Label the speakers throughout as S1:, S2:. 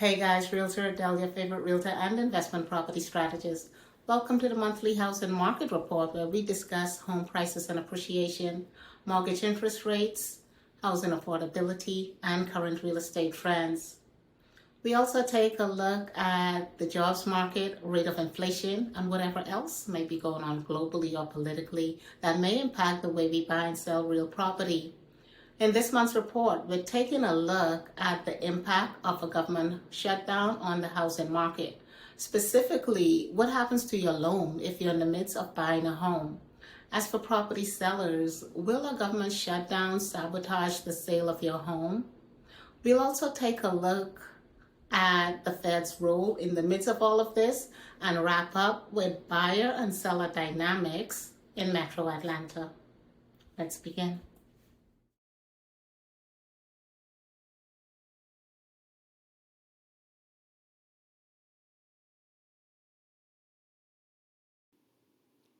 S1: Hey guys, Realtor Adele, your favorite realtor and investment property strategist. Welcome to the monthly housing market report where we discuss home prices and appreciation, mortgage interest rates, housing affordability, and current real estate trends. We also take a look at the jobs market, rate of inflation, and whatever else may be going on globally or politically that may impact the way we buy and sell real property. In this month's report, we're taking a look at the impact of a government shutdown on the housing market. Specifically, what happens to your loan if you're in the midst of buying a home? As for property sellers, will a government shutdown sabotage the sale of your home? We'll also take a look at the Fed's role in the midst of all of this and wrap up with buyer and seller dynamics in Metro Atlanta. Let's begin.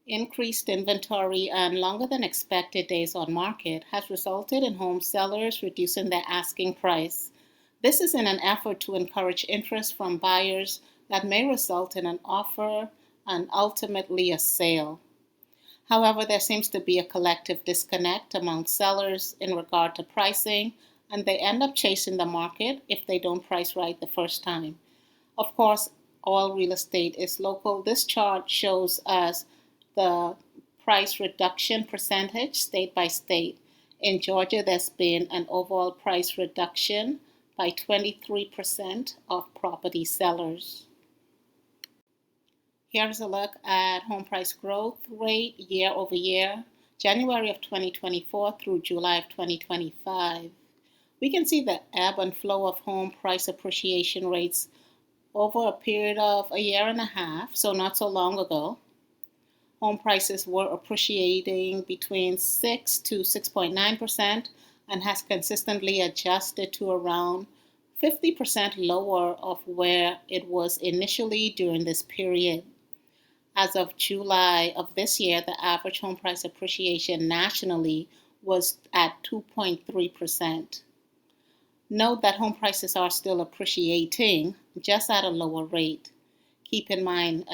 S1: Increased inventory and longer than expected days on market has resulted in home sellers reducing their asking price. This is in an effort to encourage interest from buyers that may result in an offer and ultimately a sale. However, there seems to be a collective disconnect among sellers in regard to pricing, and they end up chasing the market if they don't price right the first time. Of course, all real estate is local. This chart shows us the price reduction percentage state by state. In Georgia, there's been an overall price reduction by 23% of property sellers. Here's a look at home price growth rate year over year, January of 2024 through July of 2025. We can see the ebb and flow of home price appreciation rates over a period of a year and a half, so not so long ago. Home prices were appreciating between 6 to 6.9% and has consistently adjusted to around 50% lower of where it was initially during this period. As of July of this year, the average home price appreciation nationally was at 2.3%. Note that home prices are still appreciating, just at a lower rate. Keep in mind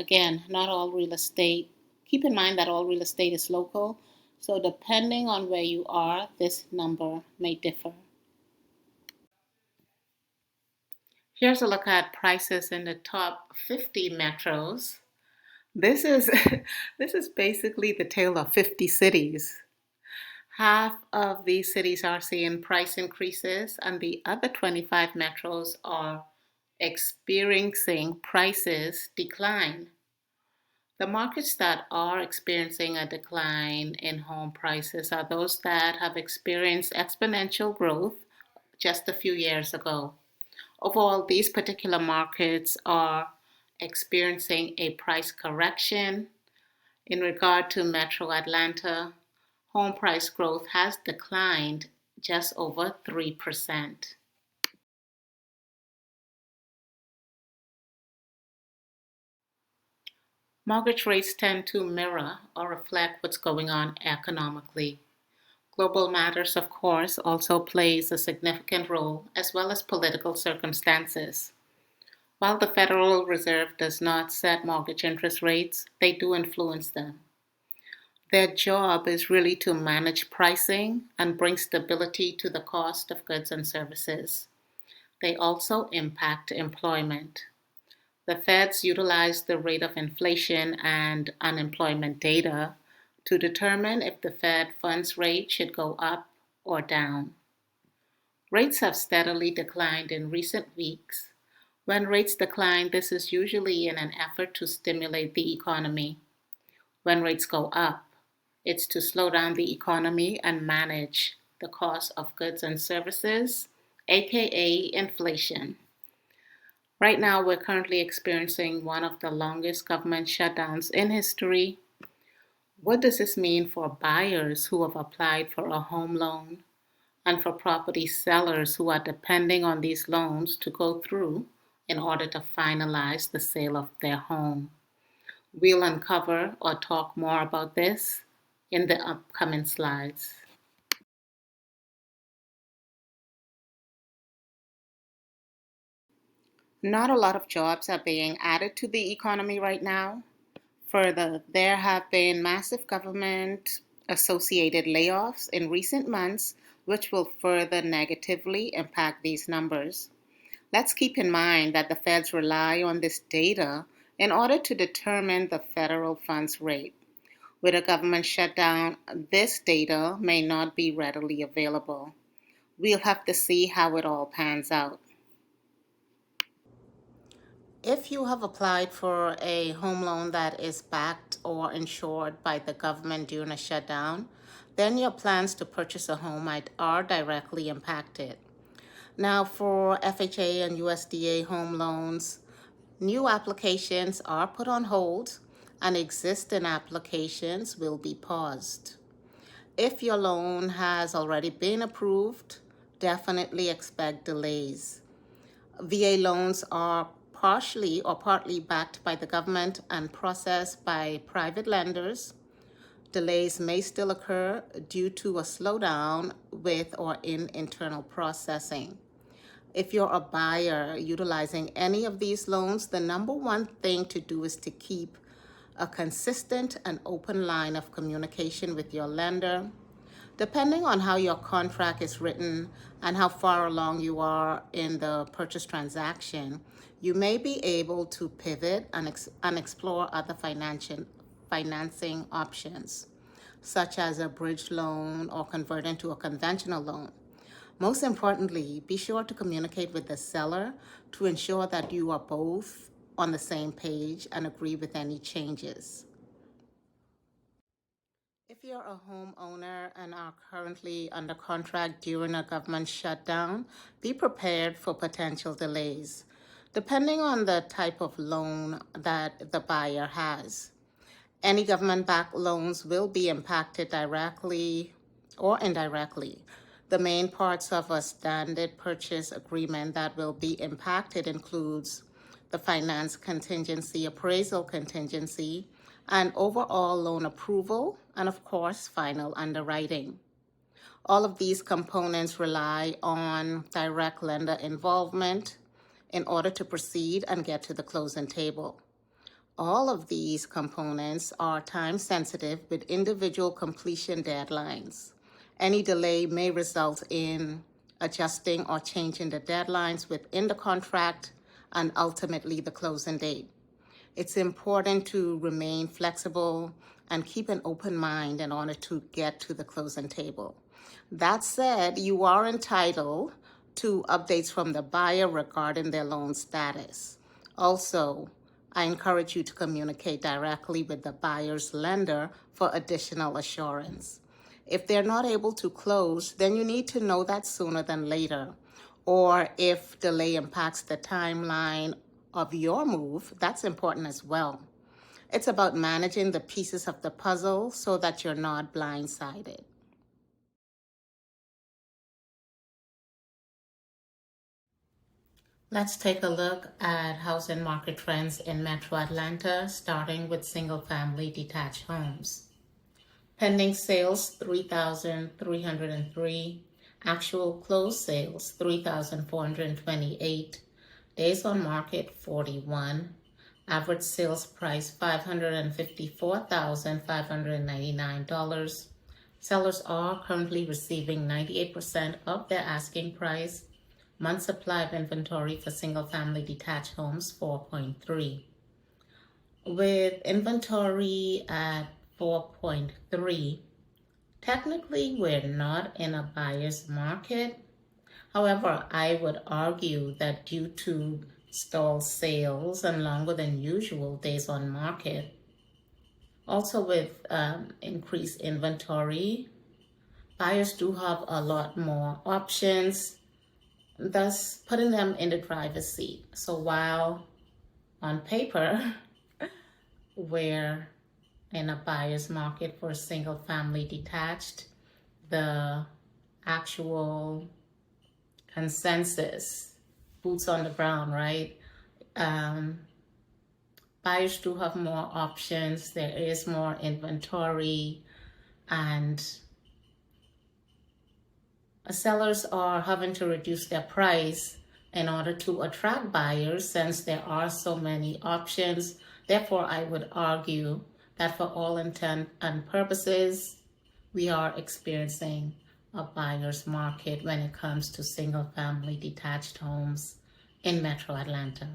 S1: that all real estate is local, so depending on where you are, this number may differ. Here's a look at prices in the top 50 metros. This is this is basically the tale of 50 cities. Half of these cities are seeing price increases, and the other 25 metros are experiencing prices decline. The markets that are experiencing a decline in home prices are those that have experienced exponential growth just a few years ago. Overall, these particular markets are experiencing a price correction. In regard to Metro Atlanta, home price growth has declined just over 3%. Mortgage rates tend to mirror or reflect what's going on economically. Global matters, of course, also plays a significant role, as well as political circumstances. While the Federal Reserve does not set mortgage interest rates, they do influence them. Their job is really to manage pricing and bring stability to the cost of goods and services. They also impact employment. The Feds utilize the rate of inflation and unemployment data to determine if the Fed funds rate should go up or down. Rates have steadily declined in recent weeks. When rates decline, this is usually in an effort to stimulate the economy. When rates go up, it's to slow down the economy and manage the cost of goods and services, aka inflation. Right now, we're currently experiencing one of the longest government shutdowns in history. What does this mean for buyers who have applied for a home loan and for property sellers who are depending on these loans to go through in order to finalize the sale of their home? We'll uncover or talk more about this in the upcoming slides. Not a lot of jobs are being added to the economy right now. Further, there have been massive government associated layoffs in recent months, which will further negatively impact these numbers. Let's keep in mind that the feds rely on this data in order to determine the federal funds rate. With a government shutdown, this data may not be readily available. We'll have to see how it all pans out. If you have applied for a home loan that is backed or insured by the government during a shutdown, then your plans to purchase a home are directly impacted. Now, for FHA and USDA home loans, new applications are put on hold and existing applications will be paused. If your loan has already been approved, definitely expect delays. VA loans are partially or partly backed by the government and processed by private lenders. Delays may still occur due to a slowdown with or in internal processing. If you're a buyer utilizing any of these loans, the number one thing to do is to keep a consistent and open line of communication with your lender. Depending on how your contract is written and how far along you are in the purchase transaction, you may be able to pivot and explore other financing options, such as a bridge loan or converting to a conventional loan. Most importantly, be sure to communicate with the seller to ensure that you are both on the same page and agree with any changes. If you're a homeowner and are currently under contract during a government shutdown, be prepared for potential delays, depending on the type of loan that the buyer has. Any government-backed loans will be impacted directly or indirectly. The main parts of a standard purchase agreement that will be impacted includes the finance contingency, appraisal contingency, and overall loan approval, and of course, final underwriting. All of these components rely on direct lender involvement in order to proceed and get to the closing table. All of these components are time sensitive with individual completion deadlines. Any delay may result in adjusting or changing the deadlines within the contract and ultimately the closing date. It's important to remain flexible and keep an open mind in order to get to the closing table. That said, you are entitled to updates from the buyer regarding their loan status. Also, I encourage you to communicate directly with the buyer's lender for additional assurance. If they're not able to close, then you need to know that sooner than later. Or if delay impacts the timeline of your move, that's important as well. It's about managing the pieces of the puzzle so that you're not blindsided. Let's take a look at housing market trends in Metro Atlanta, starting with single-family detached homes. Pending sales, 3,303. Actual closed sales, 3,428. Days on market, 41. Average sales price, $554,599. Sellers are currently receiving 98% of their asking price. Month supply of inventory for single-family detached homes, 4.3. With inventory at 4.3, technically we're not in a buyer's market. However, I would argue that due to stalled sales and longer than usual days on market, also with increased inventory, buyers do have a lot more options, thus putting them in the driver's seat. So while on paper, we're in a buyer's market for single family detached, the actual consensus, boots on the ground, right? Buyers do have more options, there is more inventory, and sellers are having to reduce their price in order to attract buyers since there are so many options. Therefore, I would argue that for all intent and purposes, we are experiencing a buyer's market when it comes to single-family detached homes in Metro Atlanta.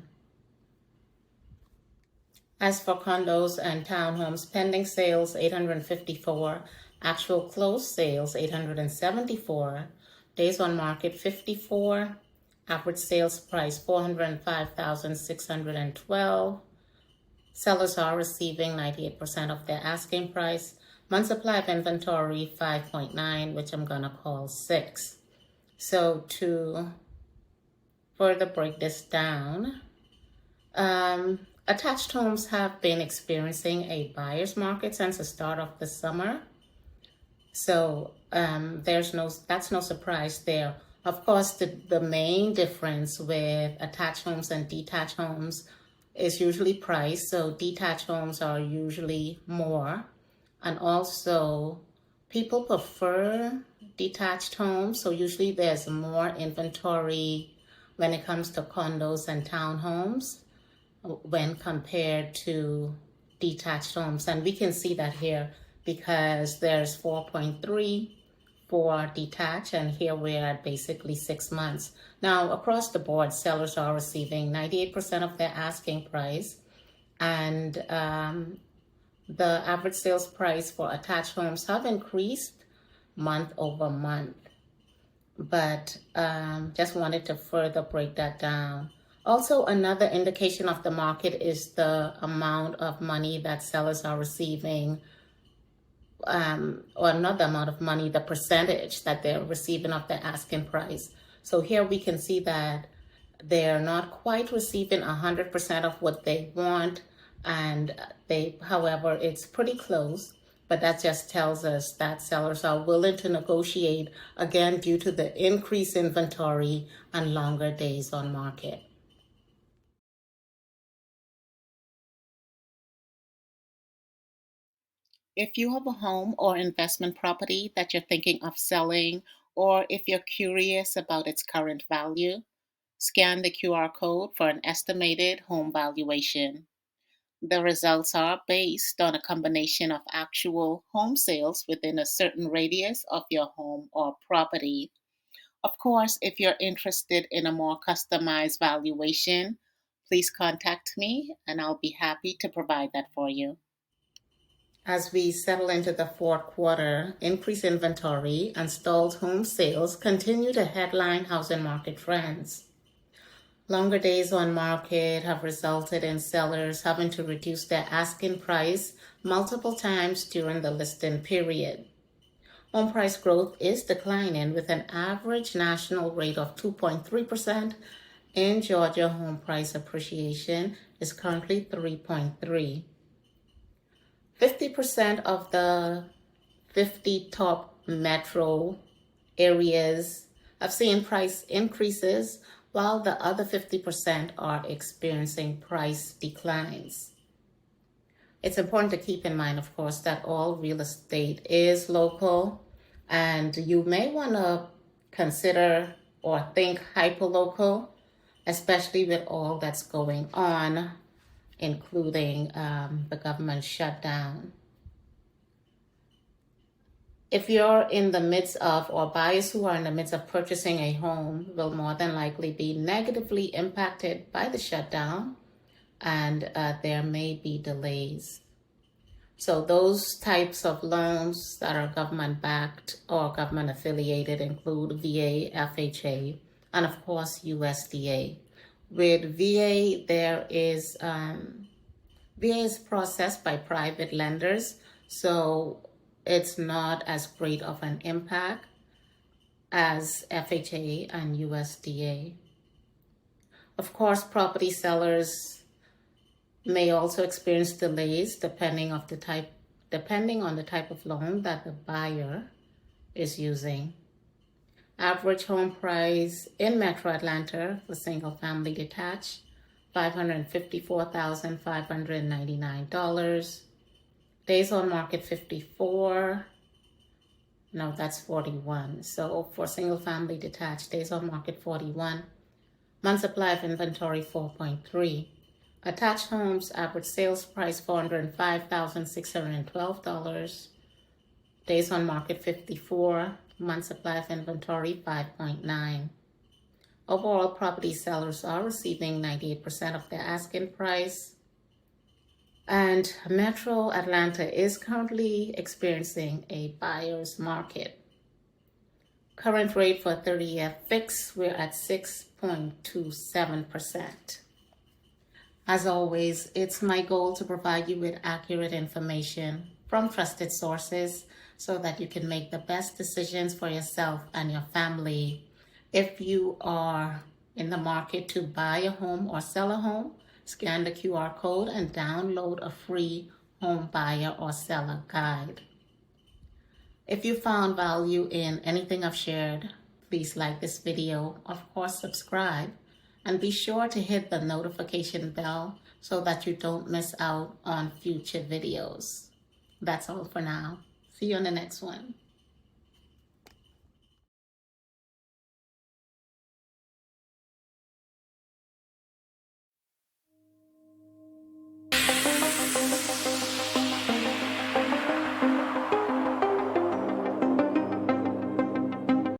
S1: As for condos and townhomes, pending sales 854, actual closed sales 874, days on market 54, average sales price 405,612. Sellers are receiving 98% of their asking price. Month supply of inventory 5.9, which I'm gonna call 6. So to further break this down, attached homes have been experiencing a buyer's market since the start of the summer. So that's no surprise there. Of course, the main difference with attached homes and detached homes is usually price. So detached homes are usually more. And also, people prefer detached homes. So usually there's more inventory when it comes to condos and townhomes when compared to detached homes. And we can see that here because there's 4.3 for detached, and here we're at basically 6 months. Now, across the board, sellers are receiving 98% of their asking price, and the average sales price for attached homes have increased month over month. But just wanted to further break that down. Also, another indication of the market is the amount of money that sellers are receiving, or not the amount of money, the percentage that they're receiving of the asking price. So here we can see that they're not quite receiving 100% of what they want, and however, it's pretty close. But that just tells us that sellers are willing to negotiate, again, due to the increased inventory and longer days on market. If you have a home or investment property that you're thinking of selling, or if you're curious about its current value, scan the QR code for an estimated home valuation. The results are based on a combination of actual home sales within a certain radius of your home or property. Of course, if you're interested in a more customized valuation, please contact me and I'll be happy to provide that for you. As we settle into the fourth quarter, increased inventory and stalled home sales continue to headline housing market trends. Longer days on market have resulted in sellers having to reduce their asking price multiple times during the listing period. Home price growth is declining with an average national rate of 2.3%. In Georgia, home price appreciation is currently 3.3. 50% of the 50 top metro areas have seen price increases, while the other 50% are experiencing price declines. It's important to keep in mind, of course, that all real estate is local, and you may want to consider or think hyperlocal, especially with all that's going on, including the government shutdown. If you're in the midst of, or buyers who are in the midst of purchasing a home will more than likely be negatively impacted by the shutdown, and there may be delays. So those types of loans that are government-backed or government-affiliated include VA, FHA, and of course USDA. With VA, VA is processed by private lenders, so it's not as great of an impact as FHA and USDA. Of course, property sellers may also experience delays depending on the type of loan that the buyer is using. Average home price in Metro Atlanta for single family detached, $554,599. Days on market 54. No, that's 41. So for single family detached, days on market 41. Month supply of inventory 4.3. Attached homes average sales price $405,612. Days on market 54. Month supply of inventory 5.9. Overall, property sellers are receiving 98% of their asking price. And Metro Atlanta is currently experiencing a buyer's market. Current rate for 30-year fix, we're at 6.27%. As always, it's my goal to provide you with accurate information from trusted sources so that you can make the best decisions for yourself and your family. If you are in the market to buy a home or sell a home, scan the QR code and download a free home buyer or seller guide. If you found value in anything I've shared, please like this video, of course subscribe, and be sure to hit the notification bell so that you don't miss out on future videos. That's all for now. See you on the next one.